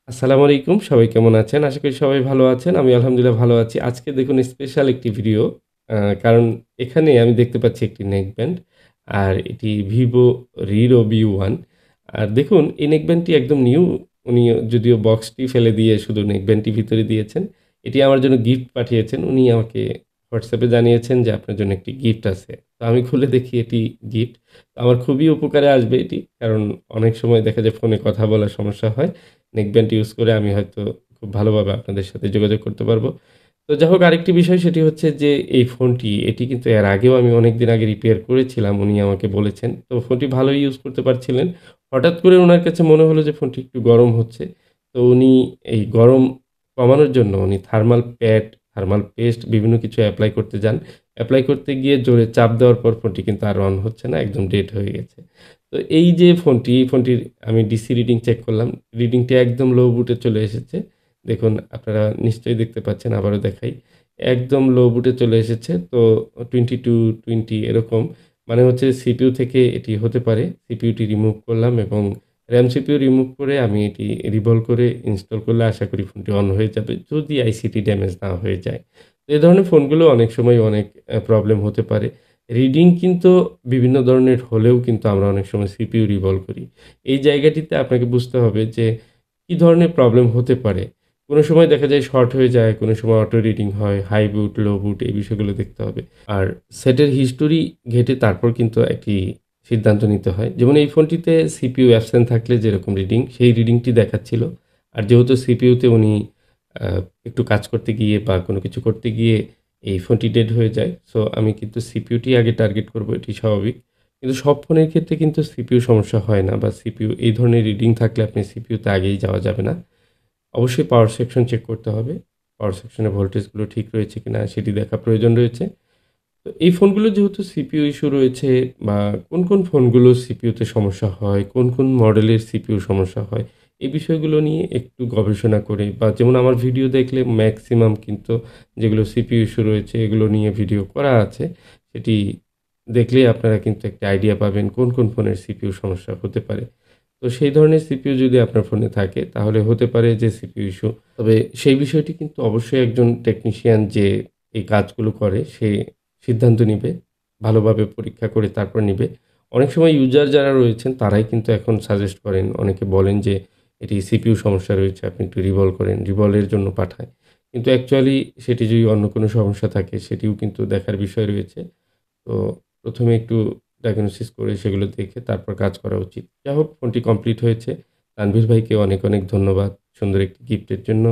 আসসালামু আলাইকুম। সবাই কেমন আছেন? আশা করি সবাই ভালো আছেন। আমি আলহামদুলিল্লাহ ভালো আছি। আজকে দেখুন স্পেশাল একটি ভিডিও। কারণ এখানে আমি দেখতে পাচ্ছি একটি নেকব্যান্ড। আর এটি Vivo Riro V1। আর দেখুন এই নেকব্যান্ডটি একদম নিউ। উনি যদিও বক্সটি ফেলে দিয়ে শুধু নেকব্যান্ডটি ভিতরে দিয়েছেন। এটি আমার জন্য গিফট পাঠিয়েছেন। উনি আমাকে WhatsApp এ জানিয়েছেন যে, "আপনার জন্য একটি গিফট আছে।" তো আমি খুলে দেখি এটি গিফট। আমার খুবই উপকারে আসবে এটি। কারণ অনেক সময় দেখা যায় ফোনে কথা বলার সমস্যা হয়। নেকব্যান্ড ইউজ করে আমি হয়তো খুব ভালোভাবে আপনাদের সাথে যোগাযোগ করতে পারবো। তো যাই হোক আরেকটি বিষয় সেটি হচ্ছে যে এই ফোনটি এটি কিন্তু এর আগেও আমি অনেকদিন আগে রিপেয়ার করেছিলাম। উনি আমাকে বলেছেন। তো ফোনটি ভালোই ইউজ করতে পারছিলেন। হঠাৎ করে উনার কাছে মনে হলো যে ফোনটি একটু গরম হচ্ছে। তো উনি এই গরম কমানোর জন্য উনি থার্মাল প্যাড, থার্মাল পেস্ট বিভিন্ন কিছু এপ্লাই করতে যান। এপ্লাই করতে গিয়ে জোরে চাপ দেওয়ার পর ফোনটি কিন্তু আর অন হচ্ছে না। একদম ডেড হয়ে গেছে। তো এই যে ফোনটি, এই ফোনটির আমি ডিসি রিডিং চেক করলাম। রিডিংটি একদম লো বুটে চলে এসেছে। দেখুন আপনারা নিশ্চয়ই দেখতে পাচ্ছেন, আবারও দেখাই। একদম লো বুটে চলে এসেছে। তো 22-20 এরকম। মানে হচ্ছে সিপিইউ থেকে এটি হতে পারে। সিপিইউটি রিমুভ করলাম এবং RAM সিপিইউ রিমুভ করে আমি এটি রিভলভ করে ইনস্টল করলে আশা করি ফোনটি অন হয়ে যাবে। যদি আইসিটি ড্যামেজ না হয়ে যায়। তো এ ধরনের ফোনগুলো অনেক সময় অনেক প্রবলেম হতে পারে। রিডিং কিন্তু বিভিন্ন ধরনের হলেও কিন্তু আমরা অনেক সময় সিপিইউ রিভলভ করি। এই জায়গাটিতে আপনাকে বুঝতে হবে যে কি ধরনের প্রবলেম হতে পারে। কোনো সময় দেখা যায় শর্ট হয়ে যায়, কোনো সময় অটো রিডিং হয়, হাই বুট, লো বুট এই বিষয়গুলো দেখতে হবে। আর সেটের হিস্টোরি ঘেঁটে তারপর কিন্তু একটি সিদ্ধান্ত নিতে হয়। যেমন এই ফোনটিতে সিপিইউ অ্যাবসেন্ট থাকলে যেরকম রিডিং, সেই রিডিংটি দেখাচ্ছিল। আর যেহেতু সিপিইউতে উনি আ একটু কাজ করতে গিয়ে বা কোনো কিছু করতে গিয়ে এই ফোনটি ডেড হয়ে যায়। সো আমি কিন্তু সিপিইউটি আগে টার্গেট করব, এটি স্বাভাবিক। কিন্তু সব ফোনের ক্ষেত্রে কিন্তু সিপিইউ সমস্যা হয় না বা সিপিইউ এই ধরনের রিডিং থাকলে আপনি সিপিইউতে আগেই যাওয়া যাবে না। অবশ্যই পাওয়ার সেকশন চেক করতে হবে। পাওয়ার সেকশনে ভোল্টেজগুলো ঠিক রয়েছে কিনা সেটি দেখা প্রয়োজন রয়েছে। তো এই ফোনগুলো যেহেতু সিপিইউ ইস্যু রয়েছে বা কোন ফোনগুলো সিপিইউতে সমস্যা হয়, কোন মডেলের সিপিইউ সমস্যা হয়, এই বিষয়গুলো নিয়ে একটু গবেষণা করে বা যেমন আমার ভিডিও দেখলে ম্যাক্সিমাম কিন্তু যেগুলো সিপিইউ ইস্যু রয়েছে এগুলো নিয়ে ভিডিও করা আছে। সেটি দেখলেই আপনারা কিন্তু একটা আইডিয়া পাবেন কোন ফোনের সিপিইউ সমস্যা হতে পারে। তো সেই ধরনের সিপিইউ যদি আপনার ফোনে থাকে তাহলে হতে পারে যে সিপিইউ ইস্যু। তবে সেই বিষয়টি কিন্তু অবশ্যই একজন টেকনিশিয়ান যে এই কাজগুলো করে সে সিদ্ধান্ত নিবে। ভালোভাবে পরীক্ষা করে তারপর নিবে। অনেক সময় ইউজার যারা রয়েছেন তারাই কিন্তু এখন সাজেস্ট করেন। অনেকে বলেন যে এটি সিপিইউ সমস্যা রয়েছে, আপনি একটু রিভলভ করেন। রিভলভের জন্য পাঠায়। কিন্তু অ্যাকচুয়ালি সেটি যদি অন্য কোনো সমস্যা থাকে সেটিও কিন্তু দেখার বিষয় রয়েছে। তো ১ম এ একটু ডায়াগনোসিস করে সেগুলো দেখে তারপর কাজ করা উচিত। যাই হোক ফোনটি কমপ্লিট হয়েছে। তানভীর ভাইকে অনেক ধন্যবাদ সুন্দর একটি গিফটের জন্য।